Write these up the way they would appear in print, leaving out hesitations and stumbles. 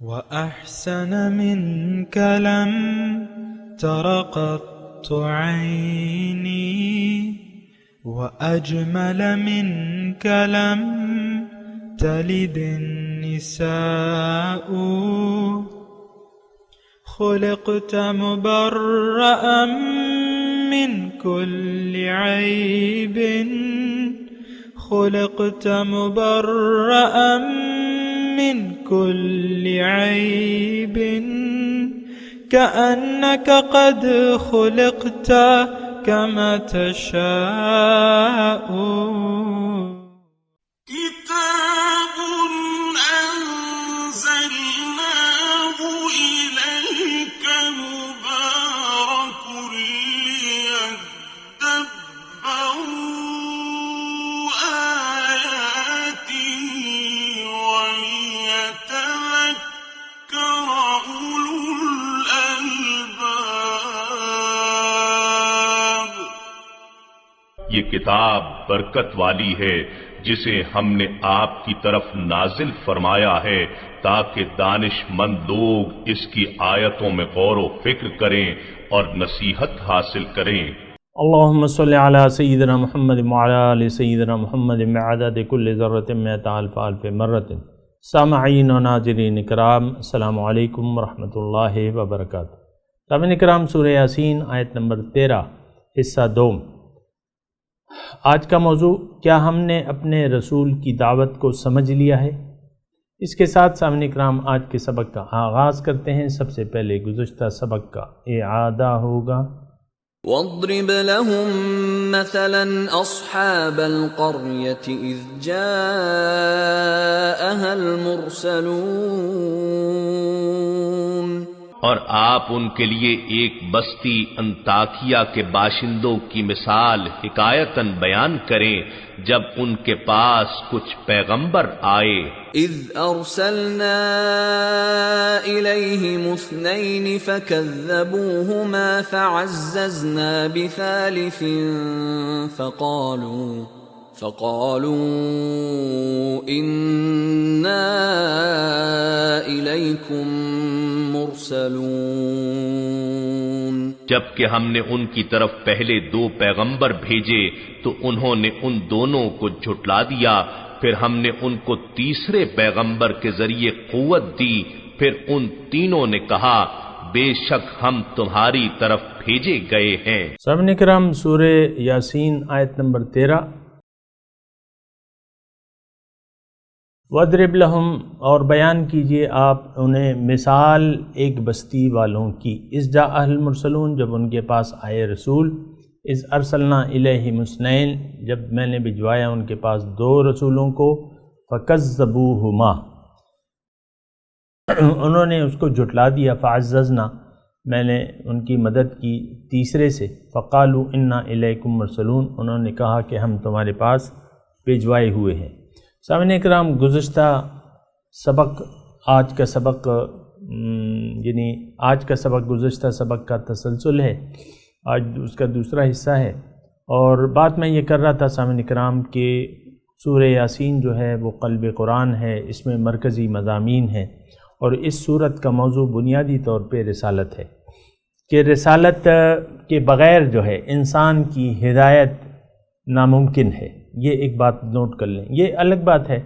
وأحسن منك لم تر قط عيني وأجمل منك لم تلد النساء خلقت مبرأ من كل عيب خلقت مبرأ من كل عيب كأنك قد خلقت كما تشاء كتاب أنزلناه إليك مبارك ليدبروا آياته وليتذكر أولو الألباب۔ یہ کتاب برکت والی ہے جسے ہم نے آپ کی طرف نازل فرمایا ہے تاکہ دانش مند لوگ اس کی آیتوں میں غور و فکر کریں اور نصیحت حاصل کریں۔ اللہم صلی علی سیدنا محمد وعلی آل سیدنا محمد بعدد کل ذرۃ مئۃ الف الف مرۃ۔ سامعین و ناظرین اکرام، السلام علیکم ورحمۃ اللہ وبرکاتہ۔ سامعین اکرام، سورہ یاسین آیت نمبر 13 حصہ 2۔ آج کا موضوع، کیا ہم نے اپنے رسول کی دعوت کو سمجھ لیا ہے؟ اس کے ساتھ سامعین اکرام آج کے سبق کا آغاز کرتے ہیں۔ سب سے پہلے گزشتہ سبق کا اعادہ ہوگا۔ وَاضْرِبْ لَهُم مَّثَلًا أَصْحَابَ الْقَرْيَةِ إِذْ جَاءَهَا الْمُرْسَلُونَ۔ اور آپ ان کے لیے ایک بستی انطاکیہ کے باشندوں کی مثال حکایتاً بیان کریں جب ان کے پاس کچھ پیغمبر آئے۔ اذ ارسلنا الیہم اثنین فکذبوہما فعززنا بثالث فقالوا انا الیکم مرسلون۔ جبکہ ہم نے ان کی طرف پہلے 2 پیغمبر بھیجے تو انہوں نے ان دونوں کو جھٹلا دیا، پھر ہم نے ان کو تیسرے پیغمبر کے ذریعے قوت دی، پھر ان تینوں نے کہا بے شک ہم تمہاری طرف بھیجے گئے ہیں۔ سامعین کرام، سورہ یاسین آیت نمبر 13۔ وَاضْرِبْ لَهُمْ، اور بیان کیجئے آپ انہیں مثال ایک بستی والوں کی، اِذْ جَاءَهَا الْمُرْسَلُونَ، جب ان کے پاس آئے رسول، اِذْ أَرْسَلْنَا إِلَيْهِمُ اثْنَيْنِ، جب میں نے بھجوایا ان کے پاس 2 رسولوں کو، فَكَذَّبُوهُمَا، انہوں نے اس کو جھٹلا دیا، فَعَزَّزْنَا، میں نے ان کی مدد کی تیسرے سے، فَقَالُوا إِنَّا إِلَيْكُمْ مُرْسَلُونَ، انہوں نے کہا کہ ہم تمہارے پاس بھجوائے ہوئے ہیں۔ سامعین اکرام، گزشتہ سبق آج کا سبق گزشتہ سبق کا تسلسل ہے، آج اس کا دوسرا حصہ ہے، اور بات میں یہ کر رہا تھا سامعین اکرام کہ سورہ یاسین جو ہے وہ قلب قرآن ہے، اس میں مرکزی مضامین ہیں، اور اس سورت کا موضوع بنیادی طور پہ رسالت ہے کہ رسالت کے بغیر جو ہے انسان کی ہدایت ناممکن ہے۔ یہ ایک بات نوٹ کر لیں۔ یہ الگ بات ہے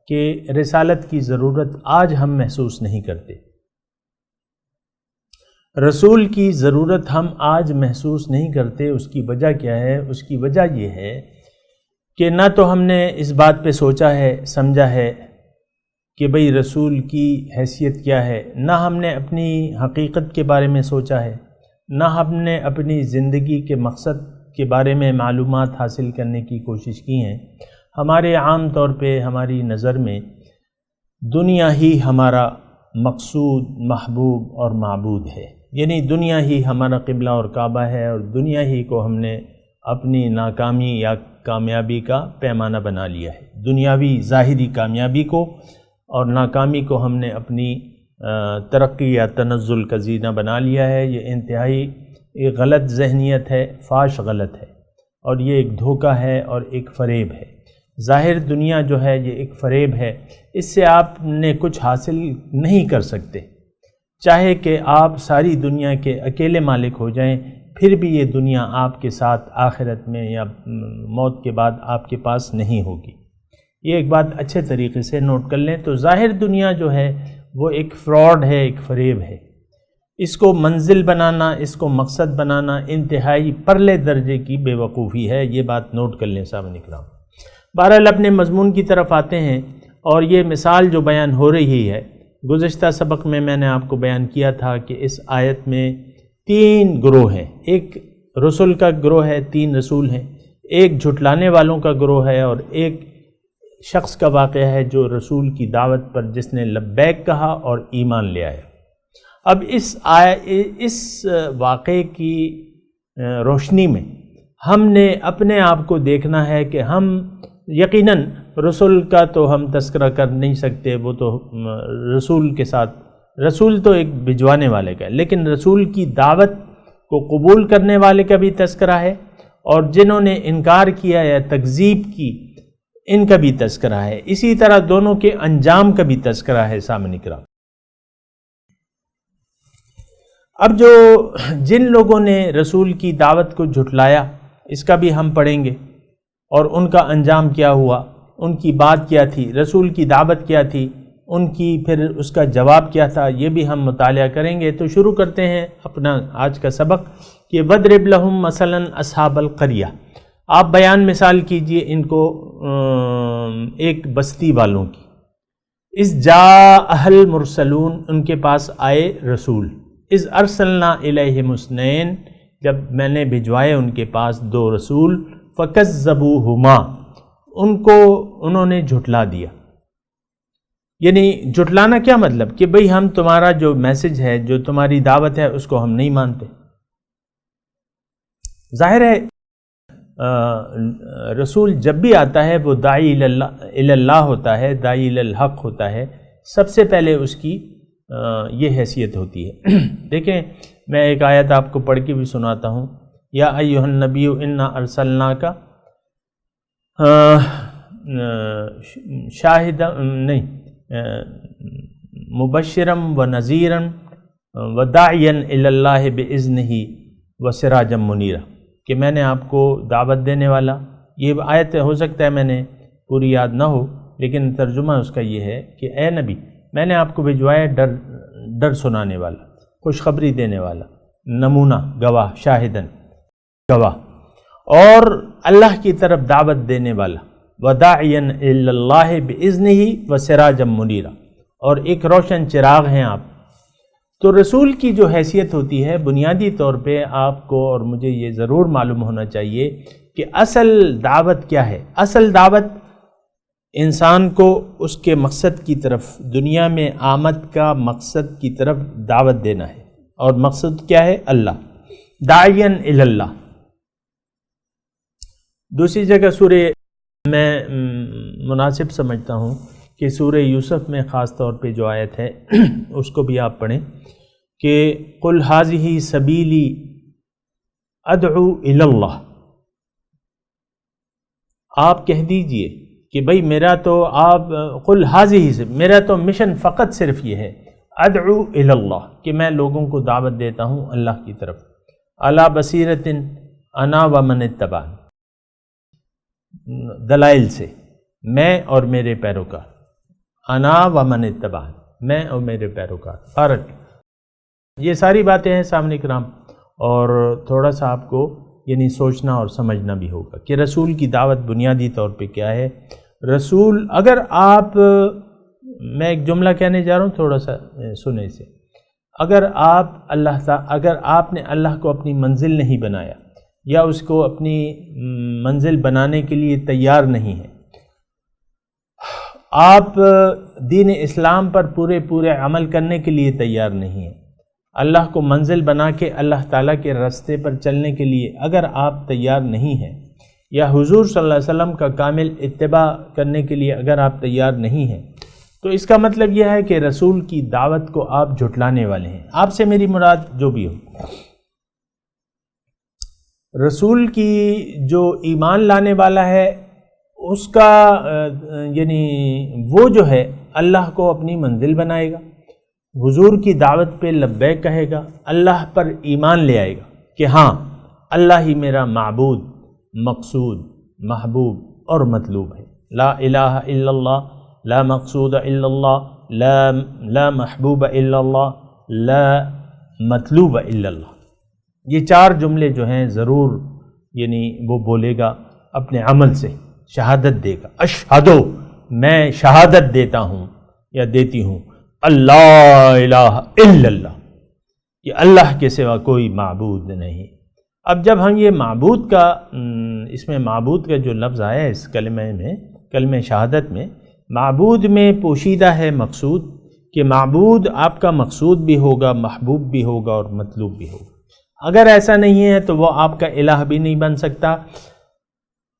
کہ رسالت کی ضرورت آج ہم محسوس نہیں کرتے، رسول کی ضرورت ہم آج محسوس نہیں کرتے۔ اس کی وجہ کیا ہے؟ اس کی وجہ یہ ہے کہ نہ تو ہم نے اس بات پہ سوچا ہے، سمجھا ہے کہ بھئی رسول کی حیثیت کیا ہے، نہ ہم نے اپنی حقیقت کے بارے میں سوچا ہے، نہ ہم نے اپنی زندگی کے مقصد کے بارے میں معلومات حاصل کرنے کی کوشش کی ہیں۔ ہمارے عام طور پہ ہماری نظر میں دنیا ہی ہمارا مقصود، محبوب اور معبود ہے، یعنی دنیا ہی ہمارا قبلہ اور کعبہ ہے، اور دنیا ہی کو ہم نے اپنی ناکامی یا کامیابی کا پیمانہ بنا لیا ہے۔ دنیاوی ظاہری کامیابی کو اور ناکامی کو ہم نے اپنی ترقی یا تنزل کا زینہ بنا لیا ہے۔ یہ انتہائی ایک غلط ذہنیت ہے، فاش غلط ہے، اور یہ ایک دھوکہ ہے اور ایک فریب ہے۔ ظاہر دنیا جو ہے یہ ایک فریب ہے، اس سے آپ نے کچھ حاصل نہیں کر سکتے، چاہے کہ آپ ساری دنیا کے اکیلے مالک ہو جائیں، پھر بھی یہ دنیا آپ کے ساتھ آخرت میں یا موت کے بعد آپ کے پاس نہیں ہوگی۔ یہ ایک بات اچھے طریقے سے نوٹ کر لیں۔ تو ظاہر دنیا جو ہے وہ ایک فراڈ ہے، ایک فریب ہے، اس کو منزل بنانا، اس کو مقصد بنانا انتہائی پرلے درجے کی بے وقوفی ہے، یہ بات نوٹ کر لیں سامعین اکرام۔ بہرحال اپنے مضمون کی طرف آتے ہیں، اور یہ مثال جو بیان ہو رہی ہے، گزشتہ سبق میں نے آپ کو بیان کیا تھا کہ اس آیت میں 3 گروہ ہیں، ایک رسول کا گروہ ہے، 3 رسول ہیں، ایک جھٹلانے والوں کا گروہ ہے، اور ایک شخص کا واقعہ ہے جو رسول کی دعوت پر جس نے لبیک کہا اور ایمان لے آیا۔ اب اس واقعے کی روشنی میں ہم نے اپنے آپ کو دیکھنا ہے کہ ہم یقیناً رسول کا تو ہم تذکرہ کر نہیں سکتے، وہ تو رسول کے ساتھ، رسول تو ایک بھجوانے والے کا ہے، لیکن رسول کی دعوت کو قبول کرنے والے کا بھی تذکرہ ہے، اور جنہوں نے انکار کیا یا تکذیب کی ان کا بھی تذکرہ ہے، اسی طرح دونوں کے انجام کا بھی تذکرہ ہے سامعین اکرام۔ اب جن لوگوں نے رسول کی دعوت کو جھٹلایا اس کا بھی ہم پڑھیں گے، اور ان کا انجام کیا ہوا، ان کی بات کیا تھی، رسول کی دعوت کیا تھی، ان کی پھر اس کا جواب کیا تھا، یہ بھی ہم مطالعہ کریں گے۔ تو شروع کرتے ہیں اپنا آج کا سبق کہ وَضْرِبْ لَهُمْ مَثَلًا أَصْحَابَ الْقَرْيَةِ، آپ بیان مثال کیجئے ان کو ایک بستی والوں کی۔ اِذْ جَاءَهَا الْمُرْسَلُونَ، ان کے پاس آئے رسول۔ اِذْ أَرْسَلْنَا إِلَيْهِمُ اثْنَيْنِ، جب میں نے بھجوائے ان کے پاس 2 رسول، فَكَذَّبُوهُمَا، انہوں نے جھٹلا دیا۔ یعنی جھٹلانا کیا مطلب کہ بھئی ہم تمہارا جو میسج ہے، جو تمہاری دعوت ہے، اس کو ہم نہیں مانتے۔ ظاہر ہے رسول جب بھی آتا ہے وہ داعی اللہ ہوتا ہے، داعی الحق ہوتا ہے، سب سے پہلے اس کی یہ حیثیت ہوتی ہے۔ دیکھیں میں ایک آیت آپ کو پڑھ کے بھی سناتا ہوں، یا ایھا النبی انا ارسلناک شاہدا نہیں مبشرا ونذیرا وداعیا الی اللہ باذنہ وسراجا منیرا، کہ میں نے آپ کو دعوت دینے والا، یہ آیت ہو سکتا ہے میں نے پوری یاد نہ ہو، لیکن ترجمہ اس کا یہ ہے کہ اے نبی میں نے آپ کو بھجوایا ڈر سنانے والا، خوشخبری دینے والا، نمونہ گواہ، شاہدن گواہ، اور اللہ کی طرف دعوت دینے والا، وداعیا الی اللہ باذنہ وسراجا منیرا، اور ایک روشن چراغ ہیں آپ۔ تو رسول کی جو حیثیت ہوتی ہے بنیادی طور پہ آپ کو اور مجھے یہ ضرور معلوم ہونا چاہیے کہ اصل دعوت کیا ہے۔ اصل دعوت انسان کو اس کے مقصد کی طرف، دنیا میں آمد کا مقصد کی طرف دعوت دینا ہے، اور مقصد کیا ہے؟ اللہ، داعین الی اللہ۔ دوسری جگہ سورہ میں مناسب سمجھتا ہوں کہ سورہ یوسف میں خاص طور پہ جو آیت ہے اس کو بھی آپ پڑھیں کہ قل ھذہ سبیلی ادعو الی اللہ، آپ کہہ دیجئے کہ بھئی میرا تو قل ھذہ سے میرا تو مشن فقط صرف یہ ہے، ادعو الی اللہ، کہ میں لوگوں کو دعوت دیتا ہوں اللہ کی طرف، علی بصیرۃ انا ومن اتبعني، دلائل سے، میں اور میرے پیروکار، انا ومن اتبعني، میں اور میرے پیروکار، فرق۔ یہ ساری باتیں ہیں سامنے کرام، اور تھوڑا سا آپ کو یعنی سوچنا اور سمجھنا بھی ہوگا کہ رسول کی دعوت بنیادی طور پہ کیا ہے۔ رسول، اگر آپ، میں ایک جملہ کہنے جا رہا ہوں، تھوڑا سا سنیں اسے، اگر آپ نے اللہ کو اپنی منزل نہیں بنایا، یا اس کو اپنی منزل بنانے کے لیے تیار نہیں ہے، آپ دین اسلام پر پورے عمل کرنے کے لیے تیار نہیں ہیں، اللہ کو منزل بنا کے اللہ تعالیٰ کے راستے پر چلنے کے لیے اگر آپ تیار نہیں ہیں، یا حضور صلی اللہ علیہ وسلم کا کامل اتباع کرنے کے لیے اگر آپ تیار نہیں ہیں، تو اس کا مطلب یہ ہے کہ رسول کی دعوت کو آپ جھٹلانے والے ہیں۔ آپ سے میری مراد جو بھی ہو، رسول کی جو ایمان لانے والا ہے اس کا یعنی وہ جو ہے اللہ کو اپنی منزل بنائے گا، حضور کی دعوت پہ لبیک کہے گا، اللہ پر ایمان لے آئے گا کہ ہاں اللہ ہی میرا معبود، مقصود، محبوب اور مطلوب ہے، لا الہ الا اللہ، لا مقصود الا اللہ، لا محبوب الا اللہ، لا مطلوب الا اللہ۔ یہ چار جملے جو ہیں ضرور یعنی وہ بولے گا اپنے عمل سے، شہادت دے گا، اشہدو، میں شہادت دیتا ہوں یا دیتی ہوں، اللہ الہ الا اللہ، کہ اللہ کے سوا کوئی معبود نہیں۔ اب جب ہم یہ معبود کا اس میں معبود کا جو لفظ آیا ہے اس کلمہ میں، کلمہ شہادت میں، معبود میں پوشیدہ ہے مقصود، کہ معبود آپ کا مقصود بھی ہوگا، محبوب بھی ہوگا اور مطلوب بھی ہوگا۔ اگر ایسا نہیں ہے تو وہ آپ کا الہ بھی نہیں بن سکتا۔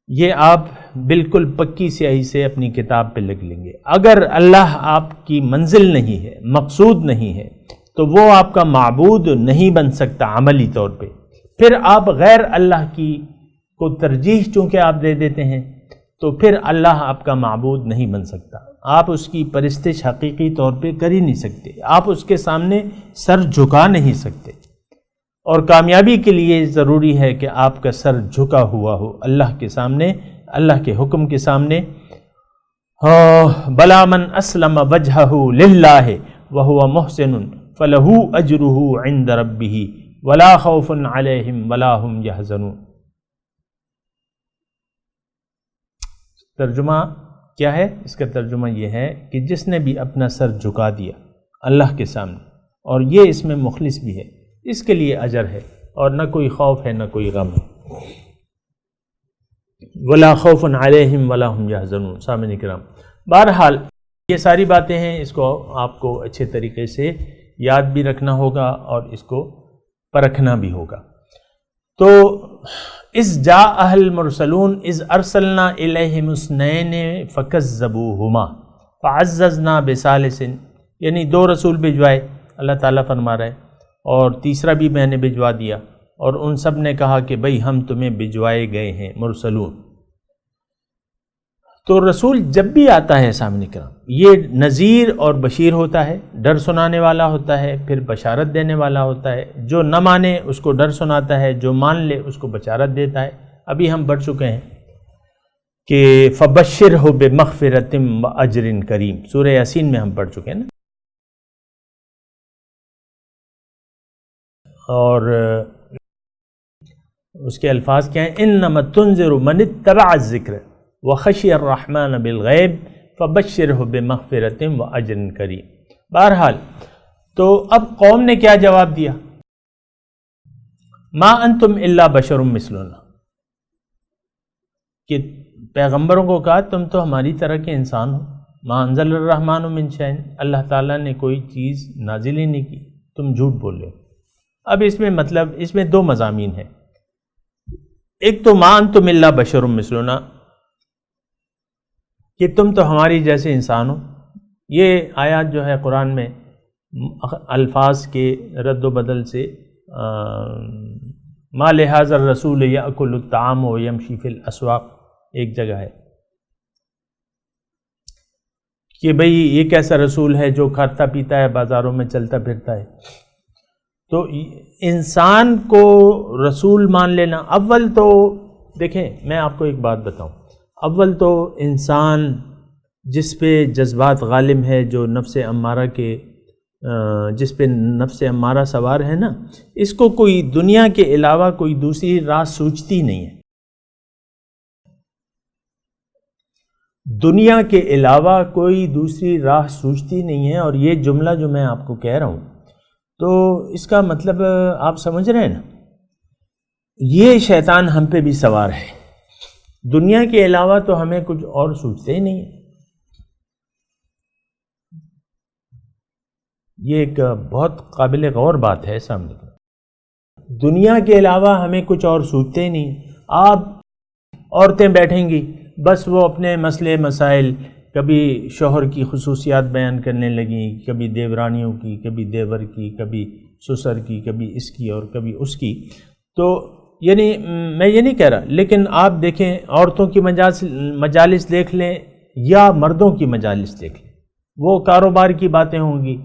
یہ آپ بالکل پکی سیاہی سے اپنی کتاب پہ لکھ لیں گے۔ اگر اللہ آپ کی منزل نہیں ہے، مقصود نہیں ہے، تو وہ آپ کا معبود نہیں بن سکتا عملی طور پہ۔ پھر آپ غیر اللہ کی کو ترجیح چونکہ آپ دے دیتے ہیں تو پھر اللہ آپ کا معبود نہیں بن سکتا، آپ اس کی پرستش حقیقی طور پہ کر ہی نہیں سکتے، آپ اس کے سامنے سر جھکا نہیں سکتے۔ اور کامیابی کے لیے ضروری ہے کہ آپ کا سر جھکا ہوا ہو اللہ کے سامنے، اللہ کے حکم کے سامنے۔ بلا من اسلم وجہہ للہ وہو محسن فلہ اجرہ عند ربہ ولا خوف علیہم ولا ہم یحزنون۔ ترجمہ کیا ہے؟ اس کا ترجمہ یہ ہے کہ جس نے بھی اپنا سر جھکا دیا اللہ کے سامنے، اور یہ اس میں مخلص بھی ہے، اس کے لیے اجر ہے اور نہ کوئی خوف ہے نہ کوئی غم ہے۔ ولا خوف علیہم ولا ہم یحزنون۔ سامعین کرام، بہرحال یہ ساری باتیں ہیں، اس کو آپ کو اچھے طریقے سے یاد بھی رکھنا ہوگا اور اس کو پرکھنا بھی ہوگا۔ تو اذ جاء المرسلون اذ ارسلنا الیہم اثنین فکذبوہما فعززنا بثالث، یعنی دو رسول بھجوائے اللہ تعالیٰ فرما رہا ہے، اور تیسرا بھی میں نے بھجوا دیا، اور ان سب نے کہا کہ بھئی ہم تمہیں بھجوائے گئے ہیں مرسلون۔ تو رسول جب بھی آتا ہے سامنے کرام، یہ نذیر اور بشیر ہوتا ہے، ڈر سنانے والا ہوتا ہے، پھر بشارت دینے والا ہوتا ہے۔ جو نہ مانے اس کو ڈر سناتا ہے، جو مان لے اس کو بشارت دیتا ہے۔ ابھی ہم پڑھ چکے ہیں کہ فبشرہ بمغفرۃ واجر کریم، سورہ یاسین میں ہم پڑھ چکے ہیں نا۔ اور اس کے الفاظ کیا ہیں؟ انما تنذر من اتبع الذکر وخشی الرحمن بالغیب فبشرہ بمغفرۃ واجر کریم۔ بہرحال تو اب قوم نے کیا جواب دیا؟ ما انتم الا بشر مثلنا، کہ پیغمبروں کو کہا تم تو ہماری طرح کے انسان ہو۔ ما انزل الرحمن من شیء، اللہ تعالیٰ نے کوئی چیز نازل ہی نہیں کی، تم جھوٹ بول رہے ہو۔ اب اس میں مطلب اس میں دو مضامین ہیں، ایک تو ما انتم الا بشر مثلنا، کہ تم تو ہماری جیسے انسان ہو۔ یہ آیات جو ہے قرآن میں الفاظ کے رد و بدل سے ما لہذا الرسول یأکل الطعام ویمشی فی الاسواق ایک جگہ ہے کہ بھئی یہ کیسا رسول ہے جو کھاتا پیتا ہے، بازاروں میں چلتا پھرتا ہے۔ تو انسان کو رسول مان لینا، اول تو دیکھیں میں آپ کو ایک بات بتاؤں، اول تو انسان جس پہ جذبات غالب ہے، جو نفس امارہ کے جس پہ نفس امارہ سوار ہے نا، اس کو کوئی دنیا کے علاوہ کوئی دوسری راہ سوچتی نہیں ہے، دنیا کے علاوہ کوئی دوسری راہ سوچتی نہیں ہے۔ اور یہ جملہ جو میں آپ کو کہہ رہا ہوں تو اس کا مطلب آپ سمجھ رہے ہیں نا، یہ شیطان ہم پہ بھی سوار ہے، دنیا کے علاوہ تو ہمیں کچھ اور سوچتے ہی نہیں ہے۔ یہ ایک بہت قابل غور بات ہے سامنے، دنیا کے علاوہ ہمیں کچھ اور سوچتے ہی نہیں۔ آپ عورتیں بیٹھیں گی، بس وہ اپنے مسئلے مسائل، کبھی شوہر کی خصوصیات بیان کرنے لگیں، کبھی دیورانیوں کی، کبھی دیور کی، کبھی سسر کی، کبھی اس کی اور کبھی اس کی۔ تو یعنی میں یہ نہیں کہہ رہا، لیکن آپ دیکھیں عورتوں کی مجالس دیکھ لیں یا مردوں کی مجالس دیکھ لیں، وہ کاروبار کی باتیں ہوں گی،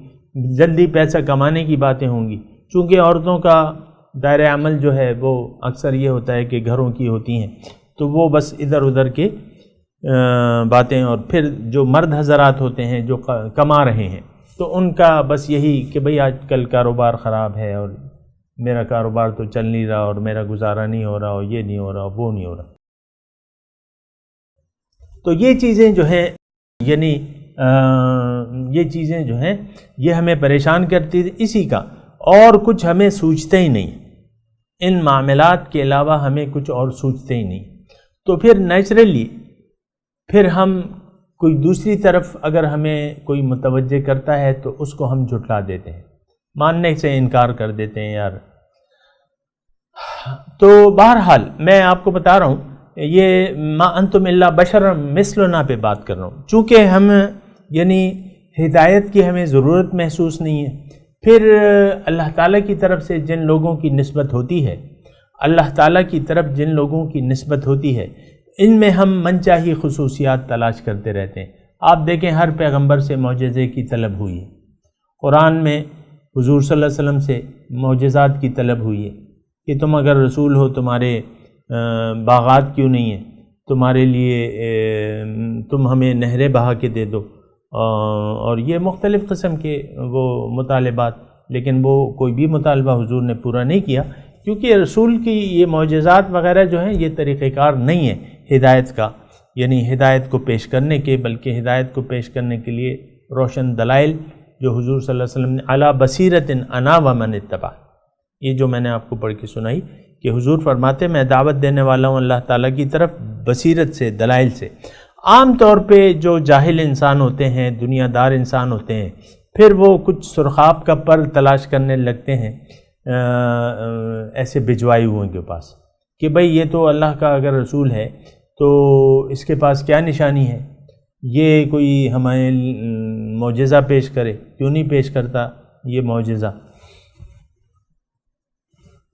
جلدی پیسہ کمانے کی باتیں ہوں گی، چونکہ عورتوں کا دائرہ عمل جو ہے وہ اکثر یہ ہوتا ہے کہ گھروں کی ہوتی ہیں، تو وہ بس ادھر ادھر کے باتیں، اور پھر جو مرد حضرات ہوتے ہیں جو کما رہے ہیں تو ان کا بس یہی کہ بھئی آج کل کاروبار خراب ہے اور میرا کاروبار تو چل نہیں رہا اور میرا گزارا نہیں ہو رہا اور یہ نہیں ہو رہا وہ نہیں ہو رہا. تو یہ چیزیں جو ہیں یعنی یہ چیزیں جو ہیں یہ ہمیں پریشان کرتی تھی. اسی کا اور کچھ ہمیں سوچتے ہی نہیں، ان معاملات کے علاوہ ہمیں کچھ اور سوچتے ہی نہیں. تو پھر نیچرلی پھر ہم کوئی دوسری طرف اگر ہمیں کوئی متوجہ کرتا ہے تو اس کو ہم جھٹلا دیتے ہیں، ماننے سے انکار کر دیتے ہیں یار. تو بہرحال میں آپ کو بتا رہا ہوں یہ ما انتم الا بشر مثلنا پہ بات کر رہا ہوں، چونکہ ہم یعنی ہدایت کی ہمیں ضرورت محسوس نہیں ہے. پھر اللہ تعالیٰ کی طرف سے جن لوگوں کی نسبت ہوتی ہے، اللہ تعالیٰ کی طرف جن لوگوں کی نسبت ہوتی ہے، ان میں ہم منچاہی خصوصیات تلاش کرتے رہتے ہیں. آپ دیکھیں ہر پیغمبر سے معجزے کی طلب ہوئی ہے، قرآن میں حضور صلی اللہ علیہ وسلم سے معجزات کی طلب ہوئی ہے کہ تم اگر رسول ہو تمہارے باغات کیوں نہیں ہیں، تمہارے لیے تم ہمیں نہریں بہا کے دے دو، اور یہ مختلف قسم کے وہ مطالبات. لیکن وہ کوئی بھی مطالبہ حضور نے پورا نہیں کیا، کیونکہ رسول کی یہ معجزات وغیرہ جو ہیں یہ طریقہ کار نہیں ہے ہدایت کا، یعنی ہدایت کو پیش کرنے کے، بلکہ ہدایت کو پیش کرنے کے لیے روشن دلائل جو حضور صلی اللہ علیہ وسلم نے علی بصیرۃ انا ومن اتبع، یہ جو میں نے آپ کو پڑھ کے سنائی کہ حضور فرماتے میں دعوت دینے والا ہوں اللہ تعالیٰ کی طرف بصیرت سے، دلائل سے. عام طور پہ جو جاہل انسان ہوتے ہیں، دنیا دار انسان ہوتے ہیں، پھر وہ کچھ سرخاب کا پر تلاش کرنے لگتے ہیں ایسے بھجوائے ہوئے کے پاس کہ بھئی یہ تو اللہ کا اگر رسول ہے تو اس کے پاس کیا نشانی ہے، یہ کوئی ہمیں معجزہ پیش کرے، کیوں نہیں پیش کرتا یہ معجزہ.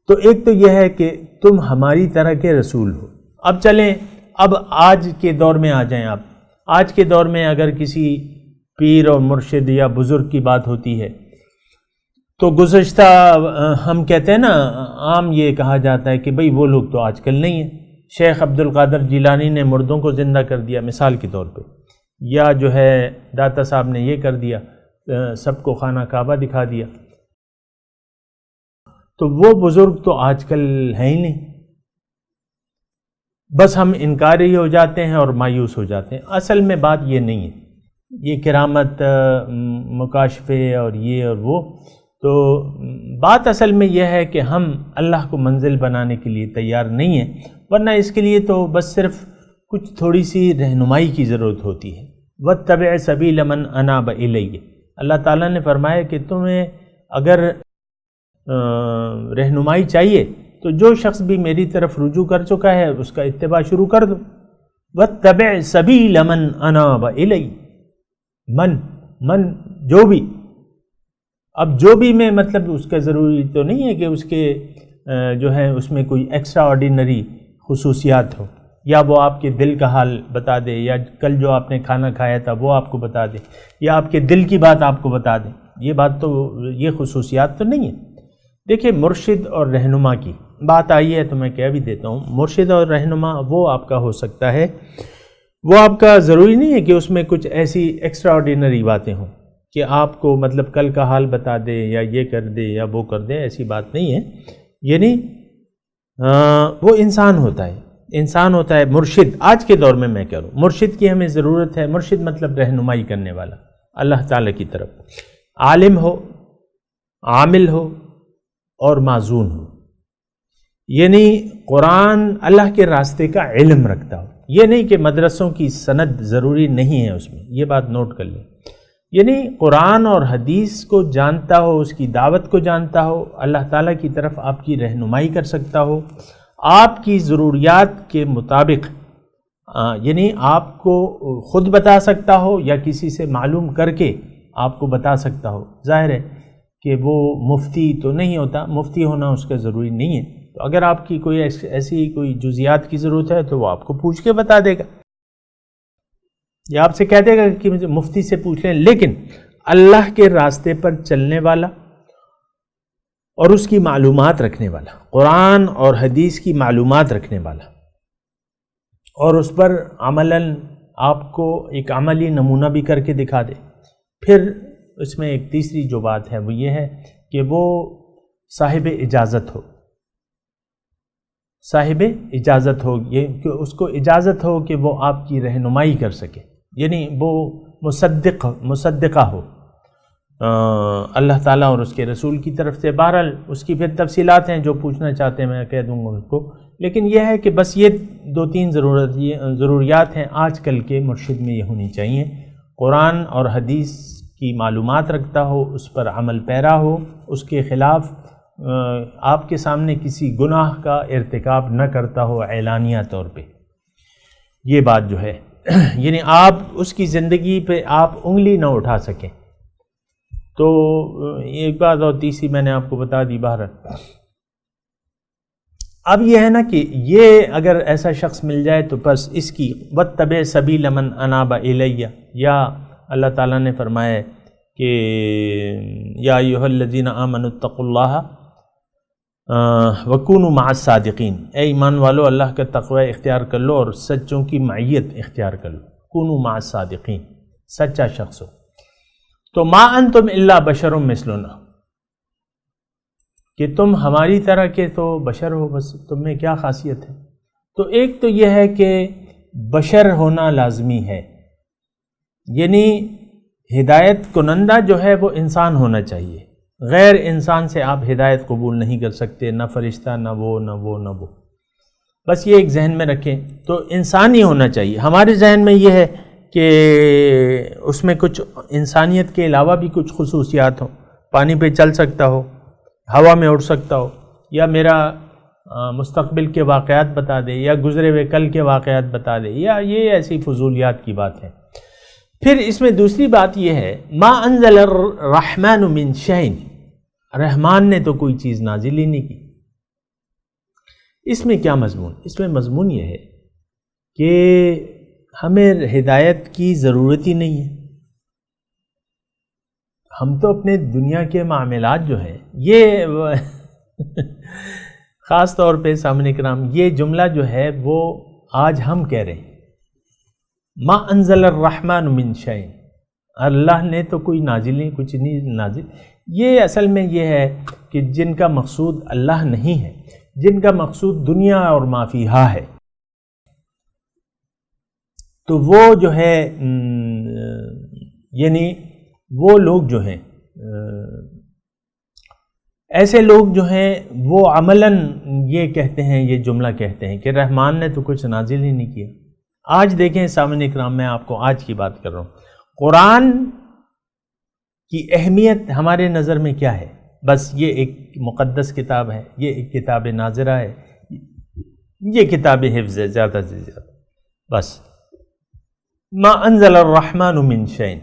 تو ایک تو یہ ہے کہ تم ہماری طرح کے رسول ہو. اب چلیں اب آج کے دور میں آ جائیں. آپ آج کے دور میں اگر کسی پیر اور مرشد یا بزرگ کی بات ہوتی ہے تو گزشتہ ہم کہتے ہیں نا، عام یہ کہا جاتا ہے کہ بھئی وہ لوگ تو آج کل نہیں ہیں. شیخ عبد القادر جیلانی نے مردوں کو زندہ کر دیا مثال کے طور پہ، یا جو ہے داتا صاحب نے یہ کر دیا، سب کو خانہ کعبہ دکھا دیا. تو وہ بزرگ تو آج کل ہیں ہی نہیں. بس ہم انکاری ہو جاتے ہیں اور مایوس ہو جاتے ہیں. اصل میں بات یہ نہیں ہے، یہ کرامت مکاشفے اور یہ اور وہ. تو بات اصل میں یہ ہے کہ ہم اللہ کو منزل بنانے کے لیے تیار نہیں ہیں، ورنہ اس کے لیے تو بس صرف کچھ تھوڑی سی رہنمائی کی ضرورت ہوتی ہے. وَاتَّبِعْ سَبِيلَ مَنْ أَنَابَ إِلَيَّ. اللہ تعالیٰ نے فرمایا کہ تمہیں اگر رہنمائی چاہیے تو جو شخص بھی میری طرف رجوع کر چکا ہے اس کا اتباع شروع کر دو. وَاتَّبِعْ سَبِيلَ مَنْ أَنَابَ إِلَيَّ. من جو بھی، اب جو بھی میں مطلب اس کا ضروری تو نہیں ہے کہ اس کے جو ہے اس میں کوئی ایکسٹرا آرڈینری خصوصیات ہو، یا وہ آپ کے دل کا حال بتا دے، یا کل جو آپ نے کھانا کھایا تھا وہ آپ کو بتا دے، یا آپ کے دل کی بات آپ کو بتا دے. یہ بات تو یہ خصوصیات تو نہیں ہے. دیکھیں مرشد اور رہنما کی بات آئی ہے تو میں کہہ بھی دیتا ہوں، مرشد اور رہنما وہ آپ کا ہو سکتا ہے، وہ آپ کا ضروری نہیں ہے کہ اس میں کچھ ایسی ایکسٹرا آرڈینری باتیں ہوں کہ آپ کو مطلب کل کا حال بتا دے یا یہ کر دے یا وہ کر دے. ایسی بات نہیں ہے. یعنی وہ انسان ہوتا ہے، انسان ہوتا ہے. مرشد آج کے دور میں کہہ رہا ہوں مرشد کی ہمیں ضرورت ہے. مرشد مطلب رہنمائی کرنے والا اللہ تعالیٰ کی طرف، عالم ہو، عامل ہو اور معزون ہو. یعنی قرآن اللہ کے راستے کا علم رکھتا ہو. یہ نہیں کہ مدرسوں کی سند ضروری نہیں ہے اس میں، یہ بات نوٹ کر لیں. یعنی قرآن اور حدیث کو جانتا ہو، اس کی دعوت کو جانتا ہو، اللہ تعالیٰ کی طرف آپ کی رہنمائی کر سکتا ہو، آپ کی ضروریات کے مطابق، یعنی آپ کو خود بتا سکتا ہو یا کسی سے معلوم کر کے آپ کو بتا سکتا ہو. ظاہر ہے کہ وہ مفتی تو نہیں ہوتا، مفتی ہونا اس کا ضروری نہیں ہے، تو اگر آپ کی کوئی ایسی کوئی جزیات کی ضرورت ہے تو وہ آپ کو پوچھ کے بتا دے گا، یا آپ سے کہہ دے گا کہ مجھے مفتی سے پوچھ لیں. لیکن اللہ کے راستے پر چلنے والا اور اس کی معلومات رکھنے والا، قرآن اور حدیث کی معلومات رکھنے والا، اور اس پر عملاً آپ کو ایک عملی نمونہ بھی کر کے دکھا دے. پھر اس میں ایک تیسری جو بات ہے وہ یہ ہے کہ وہ صاحب اجازت ہو. صاحب اجازت ہو، یہ کہ اس کو اجازت ہو کہ وہ آپ کی رہنمائی کر سکے، یعنی وہ مصدقہ ہو اللہ تعالیٰ اور اس کے رسول کی طرف سے. بہرحال اس کی پھر تفصیلات ہیں، جو پوچھنا چاہتے ہیں میں کہہ دوں گا ان کو. لیکن یہ ہے کہ بس یہ 2-3 ضروریات ہیں آج کل کے مرشد میں یہ ہونی چاہیے. قرآن اور حدیث کی معلومات رکھتا ہو، اس پر عمل پیرا ہو، اس کے خلاف آپ کے سامنے کسی گناہ کا ارتکاب نہ کرتا ہو اعلانیہ طور پہ. یہ بات جو ہے یعنی آپ اس کی زندگی پہ آپ انگلی نہ اٹھا سکیں. تو ایک بات اور تیسری میں نے آپ کو بتا دی. بہرحال اب یہ ہے نا کہ یہ اگر ایسا شخص مل جائے تو بس اس کی واتبع سبیل من اناب الیہ، یا اللہ تعالیٰ نے فرمایا کہ یا ایھا الذین آمنوا اتقوا اللہ وکونوا مع الصادقین، اے ایمان والو اللہ کا تقوی اختیار کر لو اور سچوں کی معیت اختیار کر لو. کونوا مع الصادقین، سچا شخص ہو. تو ما انتم الا بشر مثلنا، کہ تم ہماری طرح کے تو بشر ہو، بس تم میں کیا خاصیت ہے. تو ایک تو یہ ہے کہ بشر ہونا لازمی ہے، یعنی ہدایت کنندہ جو ہے وہ انسان ہونا چاہیے. غیر انسان سے آپ ہدایت قبول نہیں کر سکتے، نہ فرشتہ، نہ وہ نہ وہ نہ وہ. بس یہ ایک ذہن میں رکھیں. تو انسان ہی ہونا چاہیے. ہمارے ذہن میں یہ ہے کہ اس میں کچھ انسانیت کے علاوہ بھی کچھ خصوصیات ہوں. پانی پہ چل سکتا ہو، ہوا میں اڑ سکتا ہو، یا میرا مستقبل کے واقعات بتا دے، یا گزرے ہوئے کل کے واقعات بتا دے، یا یہ ایسی فضولیات کی بات ہے. پھر اس میں دوسری بات یہ ہے ما انزل الرحمن من شیء، رحمان نے تو کوئی چیز نازل ہی نہیں کی. اس میں کیا مضمون؟ اس میں مضمون یہ ہے کہ ہمیں ہدایت کی ضرورت ہی نہیں ہے. ہم تو اپنے دنیا کے معاملات جو ہیں، یہ خاص طور پہ سامعین کرام یہ جملہ جو ہے وہ آج ہم کہہ رہے ہیں، ما انزل الرحمن من شیء، اللہ نے تو کوئی نازل نہیں، کچھ نہیں نازل. یہ اصل میں یہ ہے کہ جن کا مقصود اللہ نہیں ہے، جن کا مقصود دنیا اور ما فیہا ہے، تو وہ جو ہے یعنی وہ لوگ جو ہیں، ایسے لوگ جو ہیں وہ عملاً یہ کہتے ہیں، یہ جملہ کہتے ہیں کہ رحمان نے تو کچھ نازل ہی نہیں کیا. آج دیکھیں سامعین اکرام، میں آپ کو آج کی بات کر رہا ہوں. قرآن کی اہمیت ہمارے نظر میں کیا ہے؟ بس یہ ایک مقدس کتاب ہے، یہ ایک کتاب ناظرہ ہے، یہ کتاب حفظ ہے زیادہ سے زیادہ. بس ما انزل الرحمن من شیء،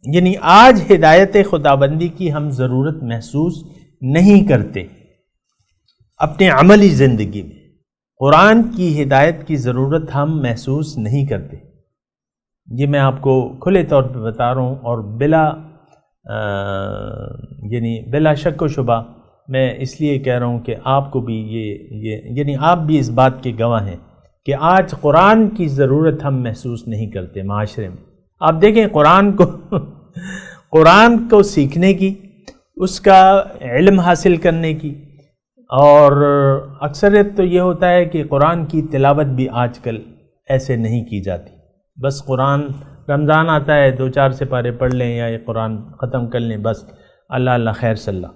یعنی آج ہدایت خدابندی کی ہم ضرورت محسوس نہیں کرتے اپنے عملی زندگی میں. قرآن کی ہدایت کی ضرورت ہم محسوس نہیں کرتے. یہ میں آپ کو کھلے طور پہ بتا رہا ہوں، اور بلا شک و شبہ میں اس لیے کہہ رہا ہوں کہ آپ کو بھی یہ یعنی آپ بھی اس بات کے گواہ ہیں کہ آج قرآن کی ضرورت ہم محسوس نہیں کرتے معاشرے میں. آپ دیکھیں قرآن کو سیکھنے کی، اس کا علم حاصل کرنے کی، اور اکثریت تو یہ ہوتا ہے کہ قرآن کی تلاوت بھی آج کل ایسے نہیں کی جاتی. بس قرآن رمضان آتا ہے 2-4 سپارے پڑھ لیں یا یہ قرآن ختم کر لیں، بس اللہ اللہ خیر صلی اللہ.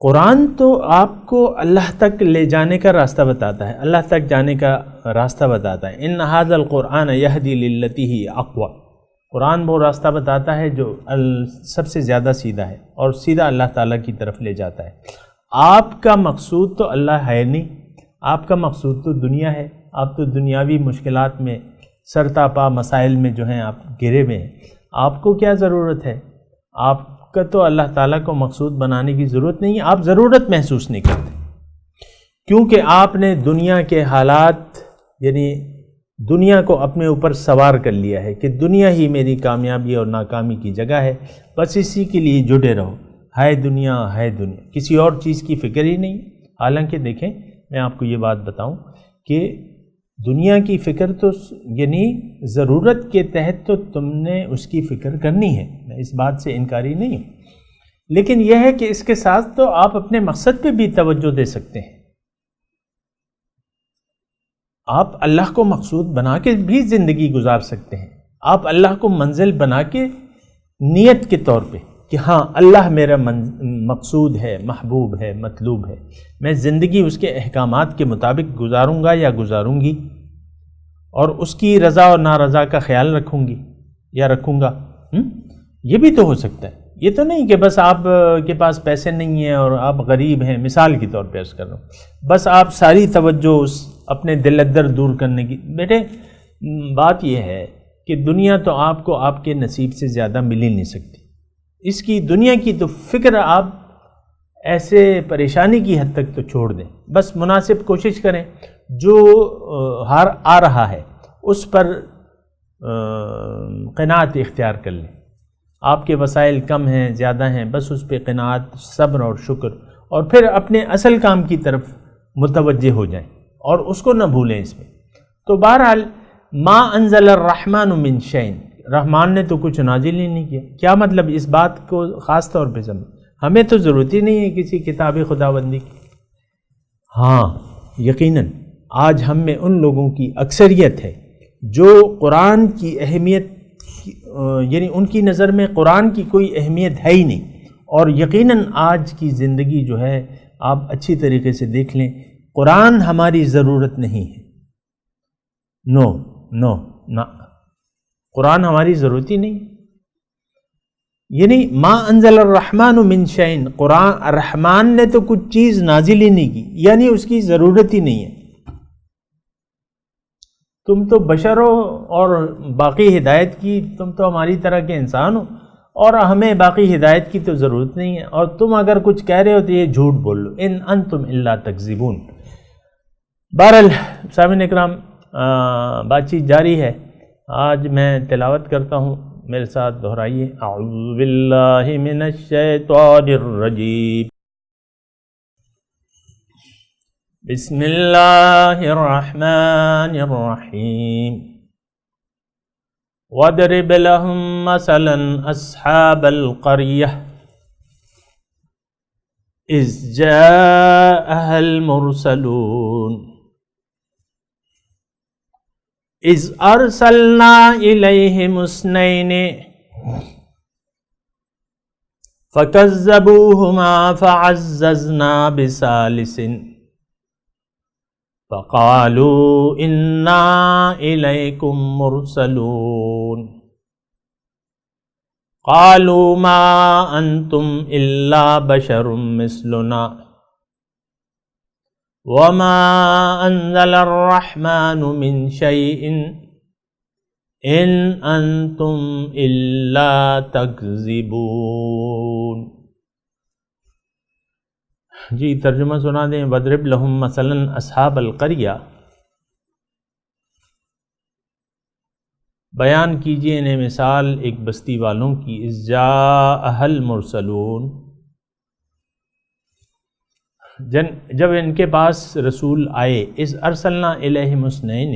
قرآن تو آپ کو اللہ تک لے جانے کا راستہ بتاتا ہے، اللہ تک جانے کا راستہ بتاتا ہے. ان ھذا القرآن یہدی للتی ہی اقوم، قرآن وہ راستہ بتاتا ہے جو سب سے زیادہ سیدھا ہے اور سیدھا اللہ تعالیٰ کی طرف لے جاتا ہے. آپ کا مقصود تو اللہ ہے نہیں، آپ کا مقصود تو دنیا ہے. آپ تو دنیاوی مشکلات میں سرتاپا مسائل میں جو ہیں آپ گھرے ہوئے ہیں. آپ کو کیا ضرورت ہے؟ آپ کا تو اللہ تعالیٰ کو مقصود بنانے کی ضرورت نہیں ہے، آپ ضرورت محسوس نہیں کرتے. کیونکہ آپ نے دنیا کے حالات یعنی دنیا کو اپنے اوپر سوار کر لیا ہے کہ دنیا ہی میری کامیابی اور ناکامی کی جگہ ہے، بس اسی کے لیے جڑے رہو، ہے دنیا، کسی اور چیز کی فکر ہی نہیں۔ حالانکہ دیکھیں میں آپ کو یہ بات بتاؤں کہ دنیا کی فکر تو یعنی ضرورت کے تحت تو تم نے اس کی فکر کرنی ہے، میں اس بات سے انکاری نہیں ہوں، لیکن یہ ہے کہ اس کے ساتھ تو آپ اپنے مقصد پہ بھی توجہ دے سکتے ہیں۔ آپ اللہ کو مقصود بنا کے بھی زندگی گزار سکتے ہیں، آپ اللہ کو منزل بنا کے نیت کے طور پہ کہ ہاں اللہ میرا مقصود ہے، محبوب ہے، مطلوب ہے، میں زندگی اس کے احکامات کے مطابق گزاروں گا یا گزاروں گی، اور اس کی رضا اور نارضا کا خیال رکھوں گی یا رکھوں گا۔ یہ بھی تو ہو سکتا ہے، یہ تو نہیں کہ بس آپ کے پاس پیسے نہیں ہیں اور آپ غریب ہیں، مثال کے طور پہ عرض کر رہا ہوں، بس آپ ساری توجہ اپنے دل ادر دور کرنے کی۔ بیٹے بات یہ ہے کہ دنیا تو آپ کو آپ کے نصیب سے زیادہ مل ہی نہیں سکتی، اس کی دنیا کی تو فکر آپ ایسے پریشانی کی حد تک تو چھوڑ دیں، بس مناسب کوشش کریں، جو آ رہا ہے اس پر قناعت اختیار کر لیں۔ آپ کے وسائل کم ہیں زیادہ ہیں، بس اس پہ قناعت، صبر اور شکر، اور پھر اپنے اصل کام کی طرف متوجہ ہو جائیں اور اس کو نہ بھولیں اس میں۔ تو بہرحال ما انزل الرحمن من شیء، رحمان نے تو کچھ نازل ہی نہیں کیا۔ کیا مطلب؟ اس بات کو خاص طور پہ سمجھ، ہمیں تو ضرورت ہی نہیں ہے کسی کتاب خداوندی کی۔ ہاں یقیناً آج ہم میں ان لوگوں کی اکثریت ہے جو قرآن کی اہمیت یعنی ان کی نظر میں قرآن کی کوئی اہمیت ہے ہی نہیں، اور یقیناً آج کی زندگی جو ہے آپ اچھی طریقے سے دیکھ لیں، قرآن ہماری ضرورت نہیں ہے۔ نہ قرآن ہماری ضرورت ہی نہیں، یعنی ما انزل الرحمن من شیء، قرآن رحمان نے تو کچھ چیز نازل ہی نہیں کی، یعنی اس کی ضرورت ہی نہیں ہے۔ تم تو بشر ہو اور باقی ہدایت کی، تم تو ہماری طرح کے انسان ہو، اور ہمیں باقی ہدایت کی تو ضرورت نہیں ہے، اور تم اگر کچھ کہہ رہے ہو تو یہ جھوٹ بول لو، ان انتم الا تکذبون۔ بہرحال سامعین اکرام، بات چیت جاری ہے، آج میں تلاوت کرتا ہوں، میرے ساتھ دہرائیے، اعوذ باللہ من الشیطان الرجیم، بسم اللہ الرحمن الرحیم، وَاضْرِبْ لَهُم مَّثَلًا أَصْحَابَ الْقَرْيَةِ إِذْ جَاءَهَا الْمُرْسَلُونَ إِذْ أَرْسَلْنَا إِلَيْهِمُ اثْنَيْنِ فَكَذَّبُوهُمَا فَعَزَّزْنَا بِثَالِثٍ فَقَالُوا إِنَّا إِلَيْكُمْ مُرْسَلُونَ قَالُوا مَا أَنْتُمْ إِلَّا بَشَرٌ مِثْلُنَا وَمَا أَنزَلَ الرَّحْمَنُ مِنْ شَيْءٍ إِنْ أَنْتُمْ إِلَّا تَكْذِبُونَ۔ جی ترجمہ سنا دیں، وَاضْرِبْ لَهُم مَّثَلًا أَصْحَابَ الْقَرْيَةِ، بیان کیجئے انہیں مثال ایک بستی والوں کی، اذ جاءها المرسلون، جب ان کے پاس رسول آئے، اذ ارسلنا الیہم اثنین،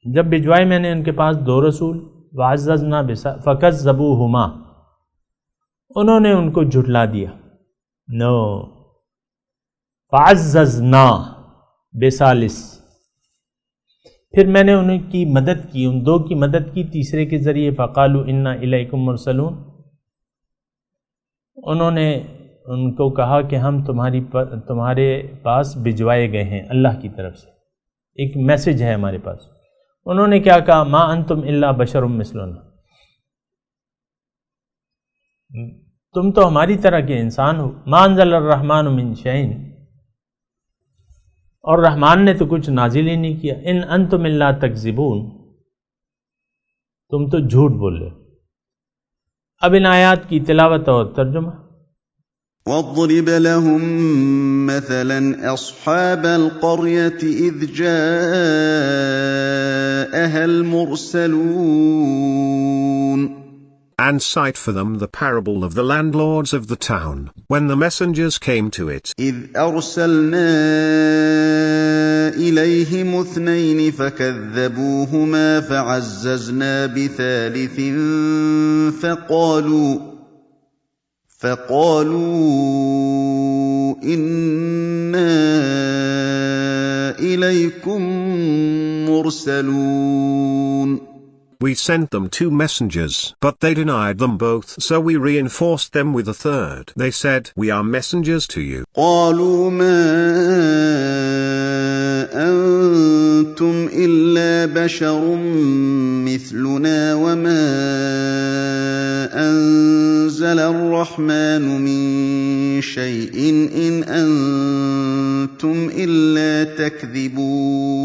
جب بھجوائے میں نے ان کے پاس دو رسول، وعززنا فکذبوہما، انہوں نے ان کو جھٹلا دیا، فعززنا بثالث، پھر میں نے ان کی مدد کی، ان دو کی مدد کی تیسرے کے ذریعے، فقالوا انا الیکم مرسلون، انہوں نے ان کو کہا کہ ہم تمہارے پاس بھجوائے گئے ہیں اللہ کی طرف سے، ایک میسج ہے ہمارے پاس۔ انہوں نے کیا کہا؟ ما انتم الا بشر مثلنا، تم تو ہماری طرح کے انسان ہو، ما انزل الرحمن من شیء، اور رحمان نے تو کچھ نازل ہی نہیں کیا، ان انتم الا تکذبون، تم تو جھوٹ بول رہے ہو۔ اب ان آیات کی تلاوت اور ترجمہ۔ واضرب لهم مثلا أصحاب القرية إذ جاءها المرسلون. And cite for them the parable of the landlords of the town, when the messengers came to it. إذ أرسلنا إليهم اثنين فكذبوهما فعززنا بثالث فقالوا إنا إليكم مرسلون. We sent them 2 messengers, but they denied them both, so we reinforced them with a third. They said, "We are messengers to you." قالوا ما أنتم إلا بشر مثلنا وما أنزل الرحمن من شيء إن أنتم إلا تكذبون.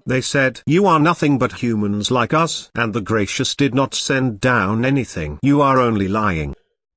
They said, "You are nothing but humans like us, and the Gracious did not send down anything. You are only lying."